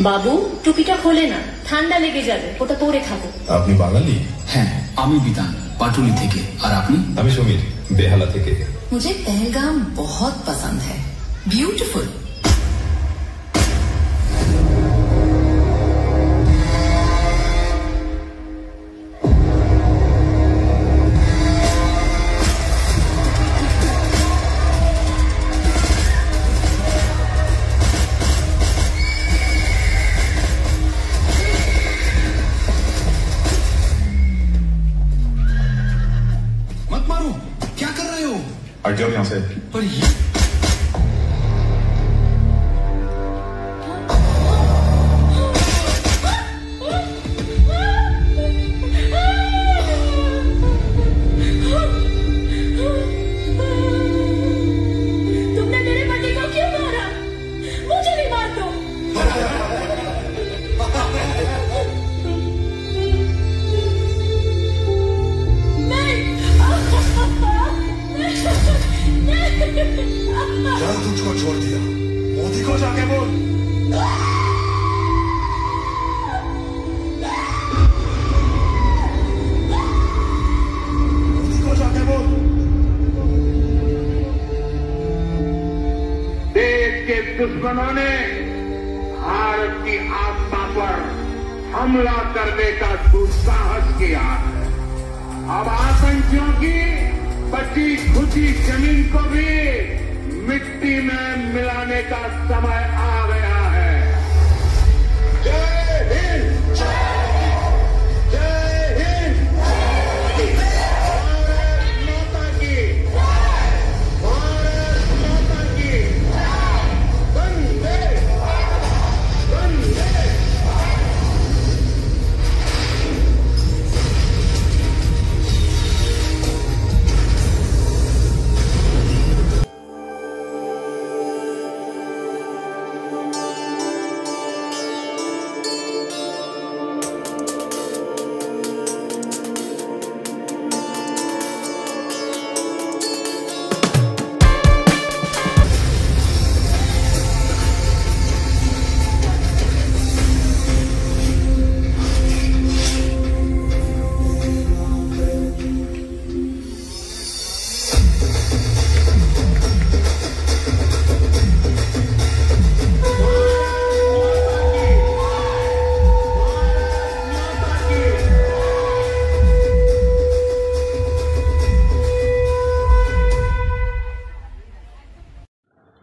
বাবু টুপিটা খোলে না, ঠান্ডা লেগে যাবে, ওটা পরে খাবো। আপনি বাঙালি? হ্যাঁ, আমি বিধান পাটুলি থেকে। আর আপনি? আমি সমীর, বেহালা থেকে। मुझे पहलगाम बहुत पसंद है, ब्यूटीफुल। मत मारो, क्या कर रहे हो? हट जाओ यहाँ से। पर ये तुमने मेरे पति को क्यों मारा? मुझे भी मार दो। चल तुझको छोड़ दिया, मोदी को जाके बोल। मोदी को जाके बोल। देश के दुश्मनों ने भारत की आत्मा पर हमला करने का दुस्साहस किया है। अब आतंकियों की बची खुची जमीन को भी मिट्टी में मिलाने का समय आ गया है। जय हिंद, जय हिंद, भारत माता की, भारत माता की, वंदे वंदे।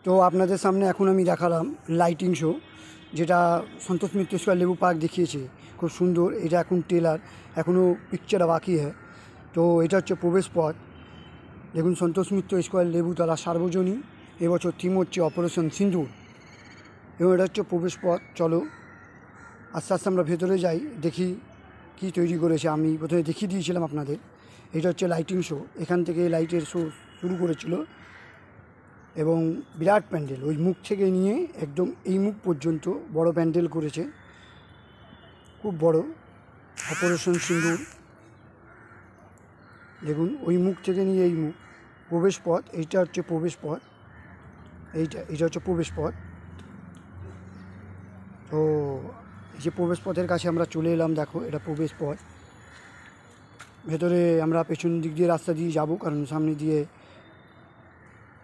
তো আপনাদের সামনে এখন আমি দেখালাম লাইটিং শো, যেটা সন্তোষ মিত্র স্কয়ার লেবু পার্ক দেখিয়েছে, খুব সুন্দর। এটা এখন ট্রেলার, এখনও পিকচারটা বাকি হয়। তো এটা হচ্ছে প্রবেশ পথ। দেখুন, সন্তোষ মিত্র স্কয়ার লেবুতলা সার্বজনীন, এবছর থিম হচ্ছে অপারেশন সিন্দুর, এবং এটা হচ্ছে প্রবেশ পথ। চলো আস্তে আস্তে আমরা ভেতরে যাই, দেখি কি তৈরি করেছে। আমি প্রথমে দেখিয়ে দিয়েছিলাম আপনাদের। এটা হচ্ছে লাইটিং শো, এখান থেকে লাইটের শো শুরু করেছিল, এবং বিরাট প্যান্ডেল, ওই মুখ থেকে নিয়ে একদম এই মুখ পর্যন্ত বড় প্যান্ডেল করেছে, খুব বড়। অপারেশন সিন্দুর দেখুন, ওই মুখ থেকে নিয়ে এই মুখ। প্রবেশ পথ, এইটা হচ্ছে প্রবেশ পথ, এইটা হচ্ছে প্রবেশ পথ। তো এই যে প্রবেশ পথের কাছে আমরা চলে এলাম, দেখো এটা প্রবেশ পথ। ভেতরে আমরা পেছন দিক দিয়ে রাস্তা দিয়ে যাব, কারণ সামনে দিয়ে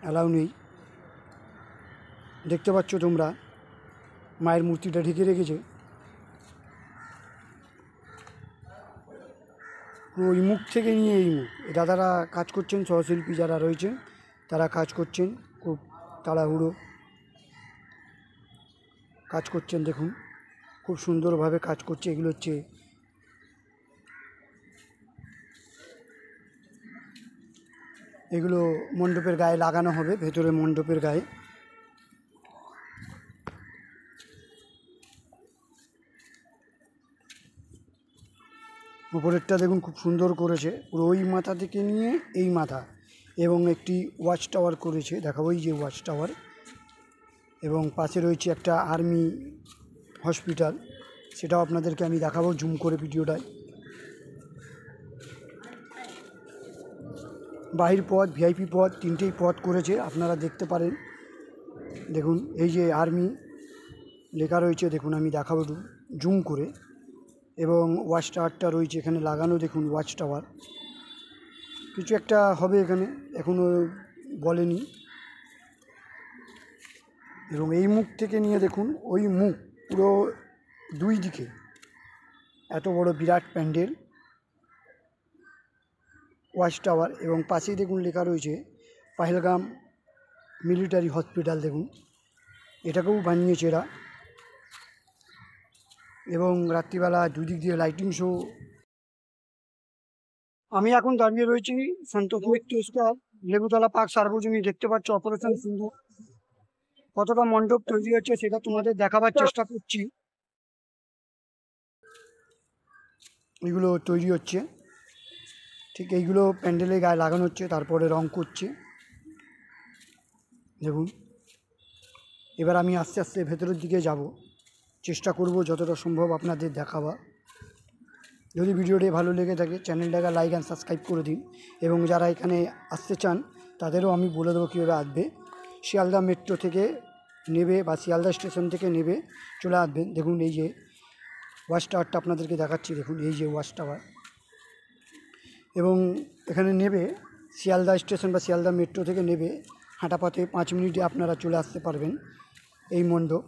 অ্যালাউ নেই। দেখতে পাচ্ছ তোমরা, মায়ের মূর্তিটা ঢেকে রেখেছে। ওই মুখ থেকে নিয়ে এই মুখ, দাদারা কাজ করছেন, সহশিল্পী যারা রয়েছেন তারা কাজ করছেন, খুব তাড়াহুড়ো কাজ করছেন। দেখুন খুব সুন্দরভাবে কাজ করছে। এগুলো হচ্ছে এগুলো মণ্ডপের গায়ে লাগানো হবে, ভেতরে মণ্ডপের গায়ে। উপরেরটা দেখুন খুব সুন্দর করেছে, পুরো ওই মাথা থেকে নিয়ে এই মাথা, এবং একটি ওয়াচ টাওয়ার করেছে, দেখাবো এই যে ওয়াচ টাওয়ার। এবং পাশে রয়েছে একটা আর্মি হসপিটাল, সেটাও আপনাদেরকে আমি দেখাবো জুম করে ভিডিওটায়। বাহির পথ, ভিআইপি পথ, তিনটেই পথ করেছে, আপনারা দেখতে পারেন। দেখুন এই যে আর্মি লেখা রয়েছে, দেখুন আমি দেখাবো একটু জুম করে। এবং ওয়াচ টাওয়ারটা রয়েছে এখানে লাগানো, দেখুন ওয়াচ টাওয়ার। কিছু একটা হবে এখানে, এখনও বলেনি। এবং এই মুখ থেকে নিয়ে দেখুন ওই মুখ, পুরো দুই দিকে এত বড় বিরাট প্যান্ডেল, ওয়াচ টাওয়ার। এবং পাশেই দেখুন লেখা রয়েছে পাহেলগাম মিলিটারি হসপিটাল। দেখুন এটাকেও বানিয়েছে এরা। এবং রাত্রিবেলা দুদিক দিয়ে লাইটিং শো। আমি এখন দাঁড়িয়ে রয়েছি সন্তোষ মিত্র স্কোয়ার, লেবুতলা পার্ক সার্বজনীন। দেখতে পাচ্ছ অপারেশন সিন্দুর কতটা মণ্ডপ তৈরি হচ্ছে সেটা তোমাদের দেখাবার চেষ্টা করছি। এগুলো তৈরি হচ্ছে, ঠিক এইগুলো প্যান্ডেলের গায়ে লাগানো হচ্ছে, তারপরে রং করছে। দেখুন এবার আমি আস্তে আস্তে ভেতরের দিকে যাব, চেষ্টা করব যতটা সম্ভব আপনাদের দেখাবার। যদি ভিডিওটি ভালো লেগে থাকে চ্যানেলটাকে লাইক অ্যান্ড সাবস্ক্রাইব করে দিন। এবং যারা এখানে আসতে চান তাদেরও আমি বলে দেবো কীভাবে আসবে। শিয়ালদা মেট্রো থেকে নেবে বা শিয়ালদা স্টেশন থেকে নেবে চলে আসবেন। দেখুন এই যে ওয়াচ টাওয়ারটা আপনাদেরকে দেখাচ্ছি, দেখুন এই যে ওয়াচ টাওয়ার। এবং এখানে নেবে শিয়ালদা স্টেশন বা শিয়ালদা মেট্রো থেকে নেবে, হাঁটা পথে 5 মিনিটে আপনারা চলে আসতে পারবেন এই মণ্ডপ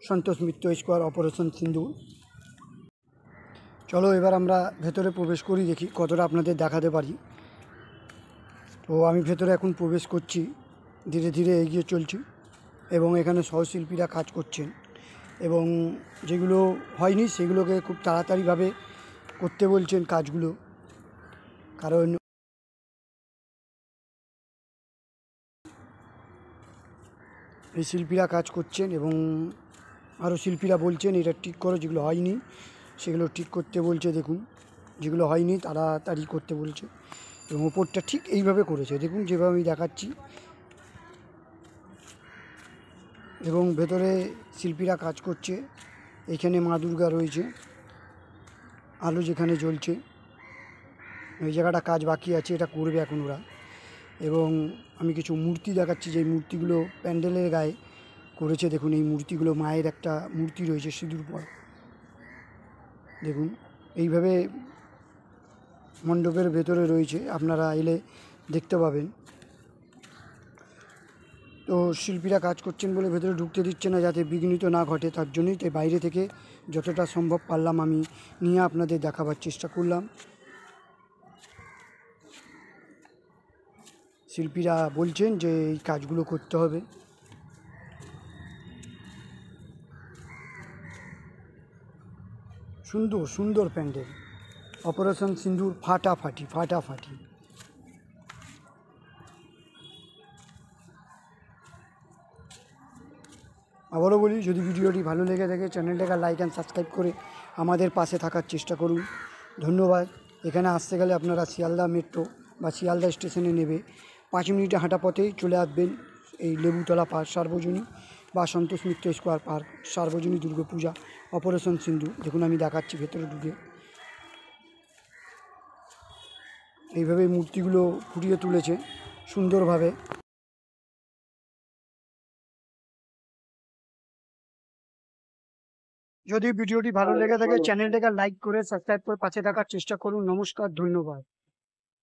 সন্তোষ মিত্র স্কোয়ার অপারেশন সিন্দুর। চলো এবার আমরা ভেতরে প্রবেশ করি, দেখি কতটা আপনাদের দেখাতে পারি। তো আমি ভেতরে এখন প্রবেশ করছি, ধীরে ধীরে এগিয়ে চলছি। এবং এখানে সহশিল্পীরা কাজ করছেন এবং যেগুলো হয়নি সেগুলোকে খুব তাড়াতাড়িভাবে করতে বলছেন কাজগুলো, কারণ এই শিল্পীরা কাজ করছেন এবং আরও শিল্পীরা বলছেন এটা ঠিক করো, যেগুলো হয়নি সেগুলো ঠিক করতে বলছে। দেখুন যেগুলো হয়নি তাড়াতাড়ি করতে বলছে। এবং ওপরটা ঠিক এইভাবে করেছে, দেখুন যেভাবে আমি দেখাচ্ছি। এবং ভেতরে শিল্পীরা কাজ করছে। এখানে মা দুর্গা রয়েছে, আলো যেখানে জ্বলছে, ওই জায়গাটা কাজ বাকি আছে, এটা করবে এখন ওরা। এবং আমি কিছু মূর্তি দেখাচ্ছি, যে মূর্তিগুলো প্যান্ডেলের গায়ে করেছে। দেখুন এই মূর্তিগুলো, মায়ের একটা মূর্তি রয়েছে সিঁদুর পর। দেখুন এইভাবে মণ্ডপের ভেতরে রয়েছে, আপনারা এলে দেখতে পাবেন। তো শিল্পীরা কাজ করছেন বলে ভেতরে ঢুকতে দিচ্ছে না, যাতে বিঘ্নিত না ঘটে, তার জন্যই তাই বাইরে থেকে যতটা সম্ভব পারলাম আমি নিয়ে আপনাদের দেখাবার চেষ্টা করলাম। শিল্পীরা বলছেন যে এই কাজগুলো করতে হবে। সুন্দর সুন্দর প্যান্ডেল, অপারেশন সিন্দুর ফাটাফাটি ফাটাফাটি। আবারও বলি, যদি ভিডিওটি ভালো লেগে থাকে চ্যানেলটাকে লাইক অ্যান্ড সাবস্ক্রাইব করে আমাদের পাশে থাকার চেষ্টা করুন। ধন্যবাদ। এখানে আসতে গেলে আপনারা শিয়ালদা মেট্রো বা শিয়ালদা স্টেশনে নেবে 5 মিনিটে হাঁটা পথেই চলে আসবেন এই লেবুতলা পার্ক সার্বজনীন বা সন্তোষ মিত্র স্কোয়ার পার্ক সার্বজনীন দুর্গাপূজা অপারেশন সিন্দুর। দেখুন আমি দেখাচ্ছি ভেতরে ঢুকে, এইভাবে মূর্তিগুলো ফুটিয়ে তুলেছে সুন্দরভাবে। যদি ভিডিওটি ভালো লেগে থাকে চ্যানেলটাকে লাইক করে সাবস্ক্রাইব করে পাশে থাকার চেষ্টা করুন। নমস্কার, ধন্যবাদ।